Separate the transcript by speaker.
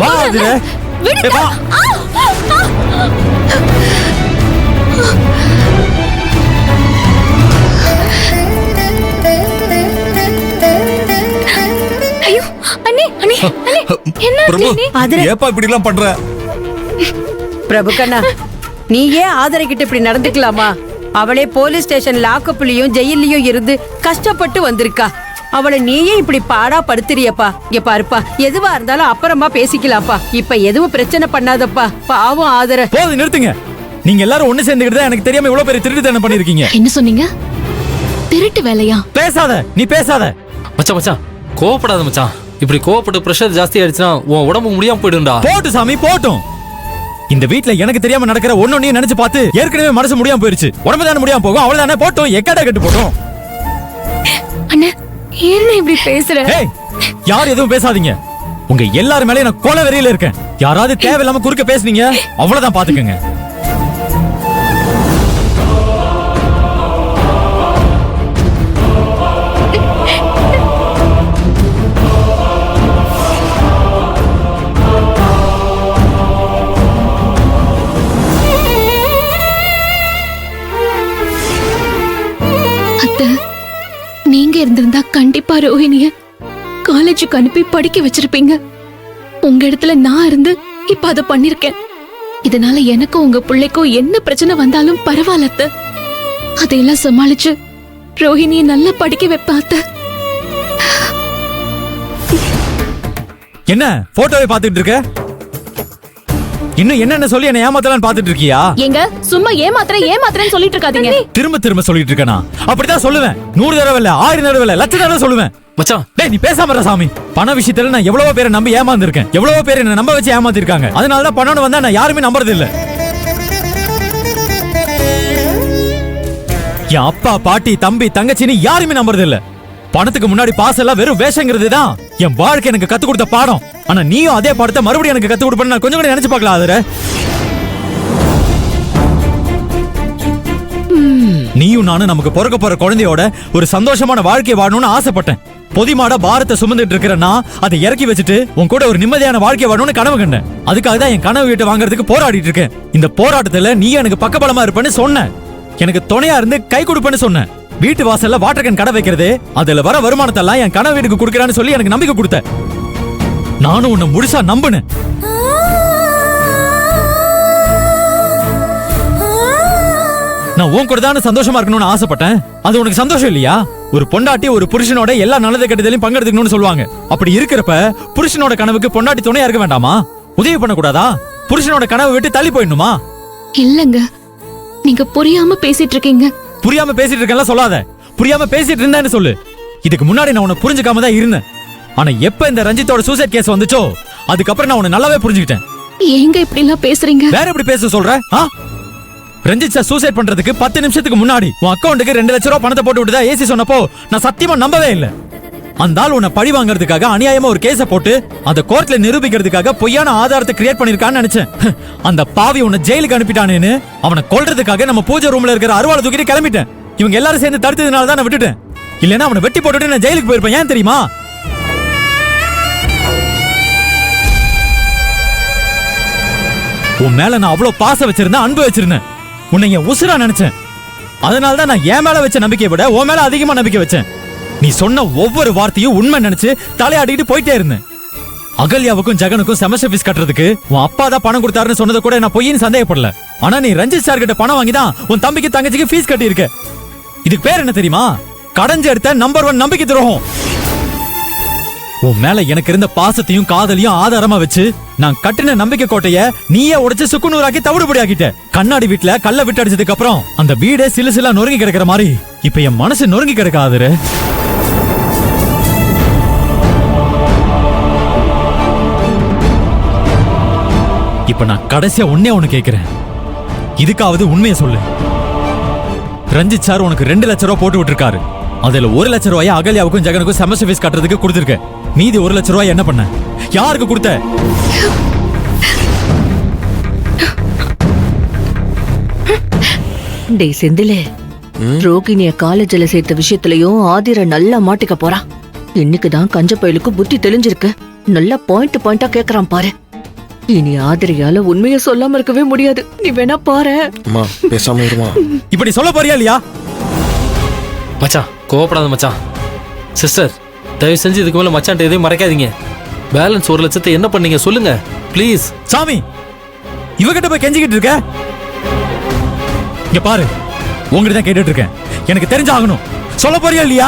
Speaker 1: வா ஆதிர. வா.
Speaker 2: ஐயோ அண்ணே அண்ணே அண்ணே என்ன
Speaker 3: பிரபு
Speaker 2: ஆதிர
Speaker 3: ஏப்பா இப்படி எல்லாம் பண்ற?
Speaker 4: பிரபு கண்ணா, நீ ஏன் ஆதரை கிட்ட இப்படி நடந்துக்கலாமா? அவளே போலீஸ் ஸ்டேஷன் லாக்கப்லயும் ஜெயிலையும் இருந்து கஷ்டப்பட்டு வந்திருக்கா. அவளை நீயே இப்படி பாடா படுத்துறியப்பா. இங்க பாருப்பா, எதுவா இருந்தாலும் அப்புறமா பேசிக்கலாம்ப்பா. இப்ப எதுவும் பிரச்சனை பண்ணாதப்பா. பாவம் ஆதர.
Speaker 1: போதும் நிறுத்துங்க. நீங்க எல்லாரும் ஒண்ணு சேர்ந்துக்கிட்டு தான் எனக்கு தெரியாம இவ்வளவு பெரிய திருட்டுத்தனம் பண்ணிருக்கீங்க.
Speaker 2: என்ன சொன்னீங்க? திருட்டு வேலையா?
Speaker 1: பேசாத, நீ பேசாத.
Speaker 5: மச்சான் மச்சான் கோவப்படாத மச்சான். இப்படி கோவப்பட்டு பிரஷர் ஜாஸ்தி ஆயிடுச்சுன்னா உன் உடம்பு முடியாம போயிடும்டா.
Speaker 1: போட்டு சாமி போட்டும். இந்த வீட்ல எனக்கு தெரியாம நடக்கிற ஒன்னொன்னையும் நினைச்சு பார்த்து ஏற்கனவே மனசு முடியாம போயிருச்சு. உடம்பு தானே முடியாம போகும், அவ்வளவுதானே. போட்டும், எக்கடா கட்டு போட்டும்.
Speaker 2: அண்ணே என்ன இப்படி பேசுற?
Speaker 1: ஏய், யார் எதுவும் பேசாதீங்க. உங்க எல்லாரும் மேலயும் நான் கொலை வெறியில இருக்கேன். யாராவது தேவையில்லாம குறுக்க பேசுனீங்க அவ்வளவுதான், பாத்துக்கங்க.
Speaker 2: நீங்க இருந்திருந்தா கண்டிப்பா ரோஹிணிய காலேஜுக்கு அனுப்பி படிக்க வச்சிருப்பீங்க. உங்க இடத்துல நான் இருந்து இப்ப அதை பண்ணிருக்கேன். இதனால எனக்கும் உங்க பிள்ளைக்கும் என்ன பிரச்சனை வந்தாலும் பரவாயில்ல அத்தை. அதையெல்லாம் சமாளிச்சு ரோஹிணிய நல்லா படிக்க வைப்பாத்த.
Speaker 1: என்ன போட்டோவை பாத்துட்டு இருக்க? இன்னும் என்னென்ன சொல்லி என்ன ஏமாத்தலான்னு பாத்துட்டு இருக்கியா?
Speaker 2: எங்க சும்மா ஏமாத்துறேன்னு சொல்லிட்டு இருக்காதீங்க.
Speaker 1: திரும்ப திரும்ப சொல்லிட்டு இருக்கேனா? அப்படிதான் சொல்லுவேன். 100 தடவை இல்ல, 1000 தடவை இல்ல, 1,00,000 தடவை சொல்லுவேன்.
Speaker 5: மச்சான்
Speaker 1: டேய், நீ பேசாம இரு சாமி. பண விஷயத்துல நான் எவ்வளவோ பேரை நம்பி ஏமாந்துருக்கேன். எவ்வளவோ பேர் என்ன நம்ப வச்சு ஏமாத்திருக்காங்க. அதனாலதான் பணம்னு வந்தா நான் யாருமே நம்புறது இல்ல. என் அப்பா, பாட்டி, தம்பி, தங்கச்சின்னு யாருமே நம்புறது இல்ல. பணத்துக்கு முன்னாடி பாசம் எல்லாம் வெறும் வேஷங்கிறது தான் என் வாழ்க்கை எனக்கு கத்து கொடுத்த பாடம். ஆனா நீயும் அதே பாடத்தை மறுபடியும் எனக்கு கத்து கொடுப்பேன்னு நான் கொஞ்சம் கூட நினைச்சு பார்க்கலாம். அதுல நீயும் நானும் நமக்கு பிறக்க போற குழந்தையோட ஒரு சந்தோஷமான வாழ்க்கை வாழணும்னு ஆசைப்பட்டேன். பொதிமாட பாரத்தை சுமந்துட்டு இருக்கிறேன்னா அதை இறக்கி வச்சுட்டு உன் கூட ஒரு நிம்மதியான வாழ்க்கை வாழணும்னு கனவு கண்டேன். அதுக்காக தான் என் கனவு வீட்டை வாங்குறதுக்கு போராடிட்டு இருக்கேன். இந்த போராட்டத்துல நீ எனக்கு பக்கபலமா இருப்பேன்னு சொன்ன. எனக்கு துணையா இருந்து கை கொடுப்பேன்னு சொன்ன. வீட்டு வாசல்ல வாட்டர் கேன் கடை வைக்கிறது, அதுல வர வருமானத்தெல்லாம் என் கனவு வீட்டுக்கு கொடுக்கறான்னு சொல்லி எனக்கு நம்பிக்கை கொடுத்த. நானும் உன்னை முழுசா நம்பினேன். நான் உன் கூட தானே சந்தோஷமா இருக்கணும்னு ஆசைப்பட்டேன். அது உனக்கு சந்தோஷம் இல்லையா? ஒரு பொண்டாட்டி ஒரு புருஷனோட எல்லா நல்லது கெட்டதிலையும் பங்கெடுத்துக்கணும்னு சொல்லுவாங்க. அப்படி இருக்கிறப்ப புருஷனோட கனவுக்கு பொண்டாட்டி துணையா இருக்க வேண்டாமா? உதவி பண்ண கூடாதா? புருஷனோட கனவு விட்டு தள்ளி போயிடணுமா?
Speaker 2: இல்லங்க, நீங்க புரியாம பேசிட்டு இருக்கீங்க.
Speaker 1: புரியாம பேசிட்டு இருக்கேன்ல சொல்லாத. புரியாம பேசிட்டு இருந்தேன்னு சொல்லு. இதுக்கு முன்னாடி நான் உன்னை புரிஞ்சுக்காம தான் இருந்தேன். ஆனா எப்ப இந்த ரஞ்சித்தோட சூசைட் கேஸ் வந்துச்சோ அதுக்கப்புறம் நான் உன்னை நல்லாவே புரிஞ்சுக்கிட்டேன்.
Speaker 2: ஏங்க இப்படி எல்லாம் பேசுறீங்க?
Speaker 1: வேற எப்படி பேச சொல்ற? ரஞ்சித் சார் சூசைட் பண்றதுக்கு 10 நிமிஷத்துக்கு முன்னாடி உன் அக்கௌண்ட்டுக்கு 2 லட்சம் ரூபாய் பணத்தை போட்டு விட்டுதா ஏசி சொன்னப்போ நான் சத்தியமா நம்பவே இல்லை. அந்த ஆள் உன்னை பழி வாங்குறதுக்காக அநியாயமா ஒரு கேஸ போட்டு அந்த கோர்ட்ல நிரூபிக்கிறதுக்காக பொய்யான ஆதாரத்தை கிரியேட் பண்ணிருக்கான்னு நினைச்சேன். அந்த பாவி உன்னை ஜெயிலுக்கு அனுப்பிட்டானேன்னு அவனை கொல்றதுக்காக நம்ம பூஜை ரூம்ல இருக்கிற அருவாளை தூக்கிட்டு கிளம்பிட்டேன். இவங்க எல்லாரும் சேர்ந்து தடுத்ததுனால தான் நான் விட்டுட்டேன். இல்லைன்னா அவனை வெட்டி போட்டுட்டு நான் ஜெயிலுக்கு போயிருப்பேன். ஏன் தெரியுமா? உன் மேல நான் அவ்வளவு பாசம் வச்சிருந்தேன், அன்பு வச்சிருந்தேன். உன்னை என் உசுரா நினைச்சேன். அதனால தான் நான் என் மேல வச்ச நம்பிக்கையை விட உன் மேல அதிகமா நம்பிக்கை வச்சேன். நீ சொன்ன ஒவ்வொரு வார்த்தையும் உண்மை நினைச்சு தலையாடிட்டு போயிட்டே இருந்தேன். அகல்யாவுக்கும் ஜெகனுக்கும் செமஸ்டர் ஃபீஸ் கட்டுறதுக்கு உன் அப்பா தான் பணம் கொடுத்தாருன்னு சொன்னதை கூட நான் பொய்ன்னு சந்தேகப்படல. ஆனா நீ ரஞ்சித் சார் கிட்ட பணம் வாங்கி தான் உன் தம்பிக்கு தங்கச்சிக்கு ஃபீஸ் கட்டி இருக்க. இதுக்கு பேர் என்ன தெரியுமா? கடைஞ்சு எடுத்த நம்பர் 1 நம்பிக்கை துரோகம். உன் மேல எனக்கு இருந்த பாசத்தையும் காதலையும் ஆதாரமா வச்சு நான் கட்டின நம்பிக்கை கோட்டைய நீயே உடைச்சு சுக்குநூறாக்கி தவிடுபடி ஆக்கிட்ட. கண்ணாடி வீட்டுல கல்ல விட்டு அடிச்சதுக்கு அப்புறம் அந்த வீடே சிலு சிலா நொறுங்கி கிடக்கிற மாதிரி இப்ப என் மனசு நொறுங்கி கிடக்காது. இப்ப நான் கடைசியா ஒண்ணு கேக்குறேன். இதுக்காவது உண்மையை சொல்லு. ரஞ்சித் சார் உனக்கு 2 லட்சம் ரூபாய் போட்டு விட்டுருக்காரு. அதுல 1 லட்சம் ரூபாய் அகல்யாவுக்கும் ஜெகனுக்கும் செமஸ்டர் ஃபீஸ் கட்டுறதுக்கு கொடுத்துருக்க. மீதி 1 லட்சம் ரூபாய் என்ன பண்ண? யாருக்கு கொடுத்த?
Speaker 6: டேய் செந்திலே, ரோகிணிய காலேஜ்ல சேர்த்த விஷயத்திலயும் ஆதிர நல்லா மாட்டிக்க போறான். இன்னைக்குதான் கஞ்ச பயலுக்கு புத்தி தெளிஞ்சிருக்கு. நல்லா பாயிண்டா கேக்குறான் பாரு. இனி ஆதிரியால உண்மையை சொல்லாம இருக்கவே முடியாது. நீ வேணா பாரு.
Speaker 3: அம்மா பேசாம இருமா.
Speaker 1: இப்ப நீ சொல்ல போறியா இல்லையா?
Speaker 5: மச்சான் கோவப்படாத மச்சான். சிஸ்டர் தயவு செஞ்சு இதுக்கு மேல மச்சான்ட்ட எதையும் மறைக்காதீங்க. பேலன்ஸ் 1 லட்சத்தை என்ன பண்ணீங்க சொல்லுங்க ப்ளீஸ்.
Speaker 1: சாமி இவகிட்ட போய் கெஞ்சிக்கிட்டு இருக்க? இங்க பாரு, உங்ககிட்ட தான் கேட்டுட்டு இருக்கேன். எனக்கு தெரிஞ்சாகணும். சொல்ல போறியா இல்லையா?